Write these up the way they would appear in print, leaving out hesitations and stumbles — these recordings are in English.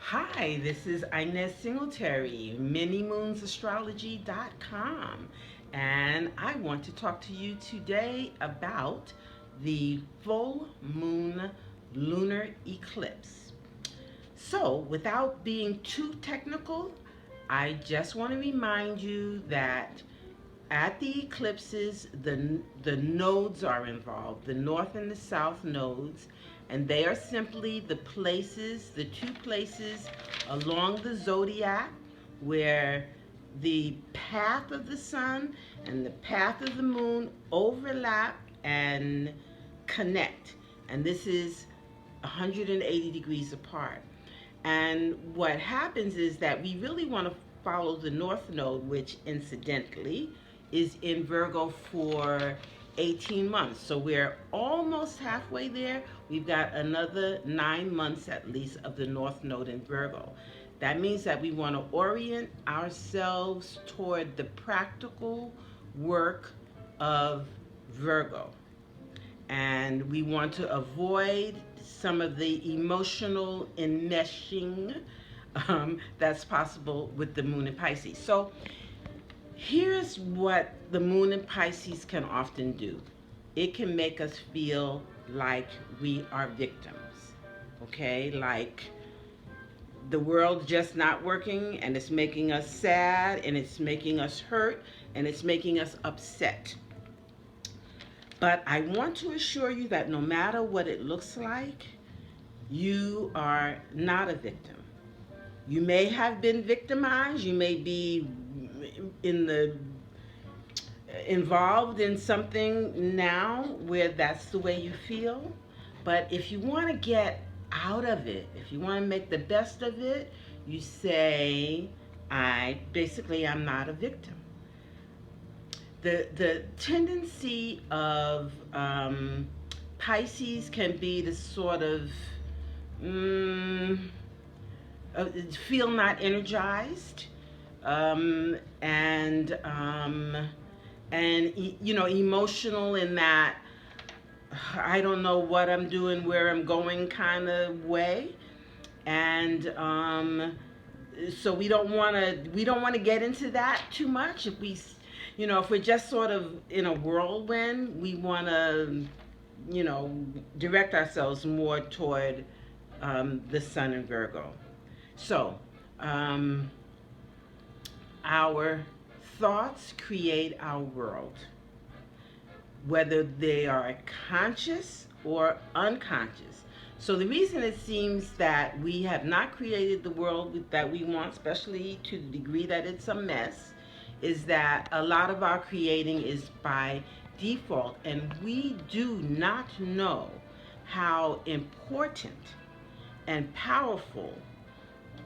Hi, this is Inezlunareclipse2016, ManyMoonsAstrology.com, and I want to talk to you today about the full moon lunar eclipse. So, without being too technical, I just want to remind you that at the eclipses, the nodes are involved, the north and the south nodes, and they are simply the two places along the zodiac where the path of the sun and the path of the moon overlap and connect. And this is 180 degrees apart. And what happens is that we really want to follow the north node, which incidentally is in Virgo for 18 months. So we're almost halfway there. We've got another 9 months at least of the north node in Virgo. That means that we want to orient ourselves toward the practical work of Virgo. And we want to avoid some of the emotional enmeshing that's possible with the moon in Pisces. So here's what the moon in Pisces can often do. It can make us feel like we are victims, okay? Like the world's just not working and it's making us sad and it's making us hurt and it's making us upset. But I want to assure you that no matter what it looks like, you are not a victim. You may have been victimized, you may be involved in something now where that's the way you feel. But if you want to get out of it, if you want to make the best of it, you say, I'm not a victim. The tendency of Pisces can be to sort of feel not energized, and emotional in that I don't know what I'm doing, where I'm going kind of way, and so we don't want to get into that too much. If we're just sort of in a whirlwind, we want to direct ourselves more toward the sun in Virgo. So our thoughts create our world, whether they are conscious or unconscious. So the reason it seems that we have not created the world that we want, especially to the degree that it's a mess, is that a lot of our creating is by default, and we do not know how important and powerful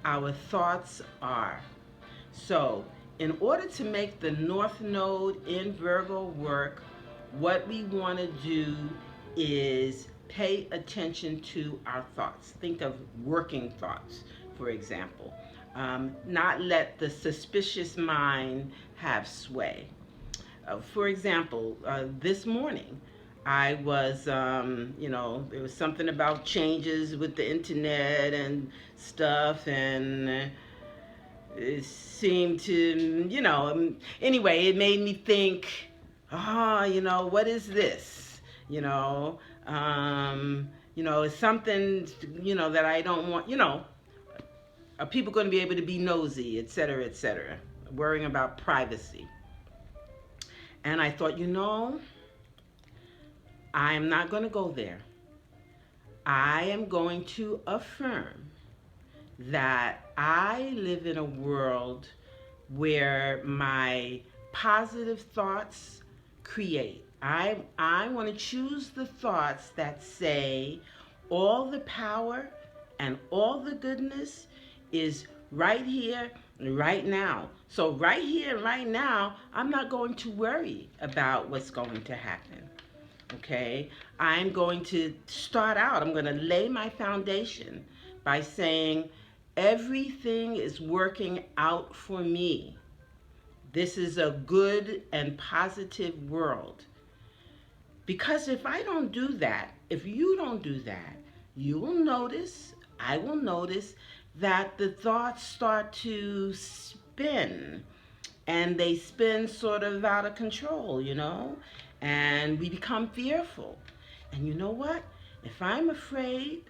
our thoughts are. So in order to make the north node in Virgo work, what we want to do is pay attention to our thoughts. Think of working thoughts, for example. Not let the suspicious mind have sway. For example, this morning, I was, there was something about changes with the internet and stuff, and it seemed to, anyway, it made me think, what is this? It's something, that I don't want, are people going to be able to be nosy, et cetera, worrying about privacy. And I thought, I'm not going to go there. I am going to affirm that I live in a world where my positive thoughts create. I want to choose the thoughts that say all the power and all the goodness is right here, right now. So right here, right now, I'm not going to worry about what's going to happen. Okay? I'm going to start out, I'm going to lay my foundation by saying, everything is working out for me. This is a good and positive world. Because if I don't do that, if you don't do that, you will notice I will notice that the thoughts start to spin, and they spin sort of out of control, and we become fearful. And you know what? If I'm afraid,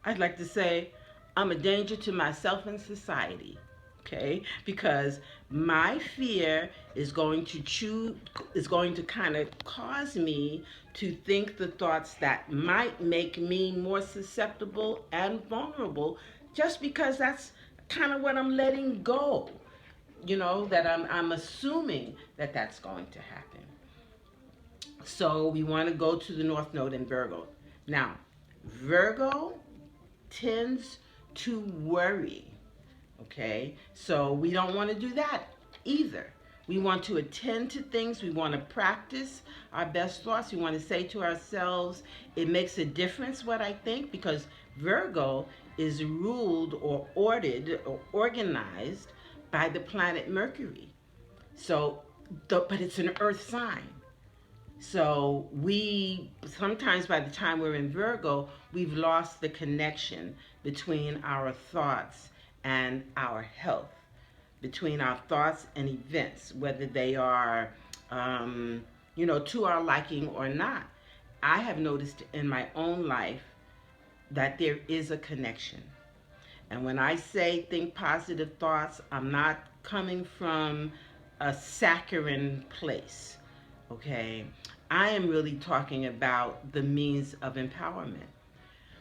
I'd like to say I'm a danger to myself and society. Okay? Because my fear is going to kind of cause me to think the thoughts that might make me more susceptible and vulnerable, just because that's kind of what I'm letting go. That I'm assuming that that's going to happen. So we want to go to the North Node in Virgo. Now, Virgo tends to worry. Okay, so we don't want to do that either. We want to attend to things. We want to practice our best thoughts. We want to say to ourselves, it makes a difference what I think, because Virgo is ruled or ordered or organized by the planet Mercury. So, but it's an earth sign. So we sometimes, by the time we're in Virgo, we've lost the connection between our thoughts and our health, between our thoughts and events, whether they are, to our liking or not. I have noticed in my own life that there is a connection. And when I say think positive thoughts, I'm not coming from a saccharine place, okay? I am really talking about the means of empowerment.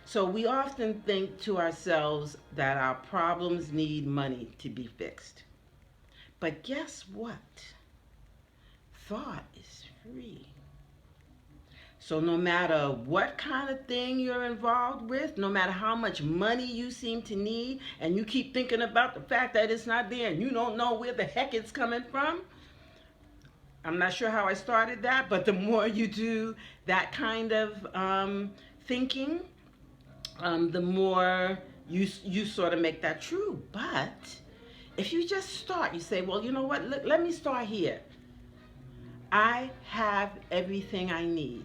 So we often think to ourselves that our problems need money to be fixed. But guess what? Thought is free. So no matter what kind of thing you're involved with, no matter how much money you seem to need, and you keep thinking about the fact that it's not there and you don't know where the heck it's coming from, I'm not sure how I started that, but the more you do that kind of thinking, the more you sort of make that true. But if you just start, you say, well, you know what, let me start here. I have everything I need.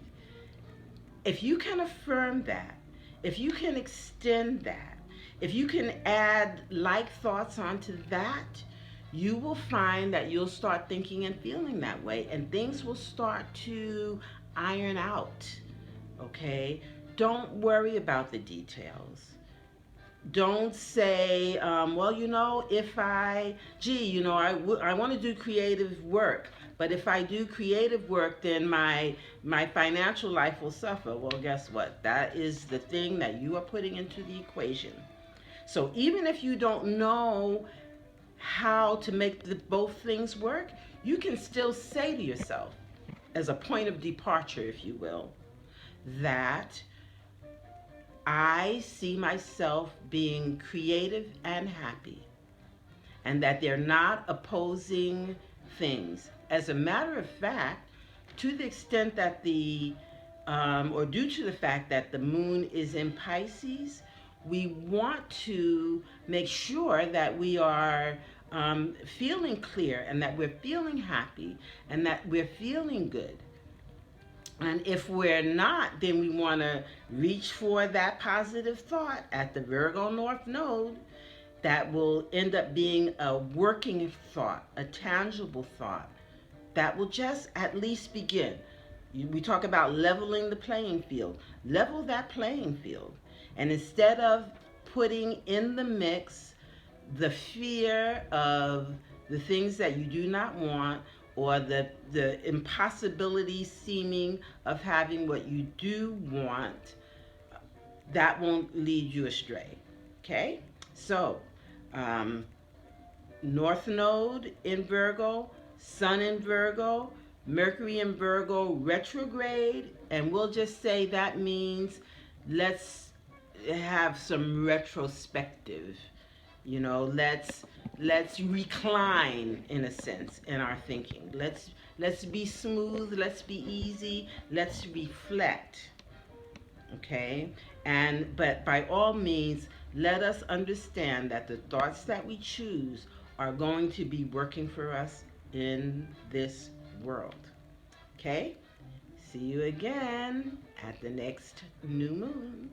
If you can affirm that, if you can extend that, if you can add like thoughts onto that, you will find that you'll start thinking and feeling that way, and things will start to iron out, okay? Don't worry about the details. Don't say, well, if I want to do creative work, but if I do creative work, then my financial life will suffer. Well, guess what? That is the thing that you are putting into the equation. So even if you don't know how to make both things work, you can still say to yourself, as a point of departure, if you will, that I see myself being creative and happy, and that they're not opposing things. As a matter of fact, to the extent that or due to the fact that the moon is in Pisces, we want to make sure that we are feeling clear, and that we're feeling happy, and that we're feeling good. And if we're not, then we want to reach for that positive thought at the Virgo North Node that will end up being a working thought, a tangible thought that will just at least begin. We talk about leveling the playing field. Level that playing field. And instead of putting in the mix the fear of the things that you do not want, or the impossibility seeming of having what you do want, that won't lead you astray. Okay? So, North Node in Virgo, Sun in Virgo, Mercury in Virgo retrograde, and we'll just say that means let's have some retrospective. Let's recline, in a sense, in our thinking. Let's be smooth, let's be easy, let's reflect. Okay? But by all means, let us understand that the thoughts that we choose are going to be working for us in this world. Okay? See you again at the next new moon.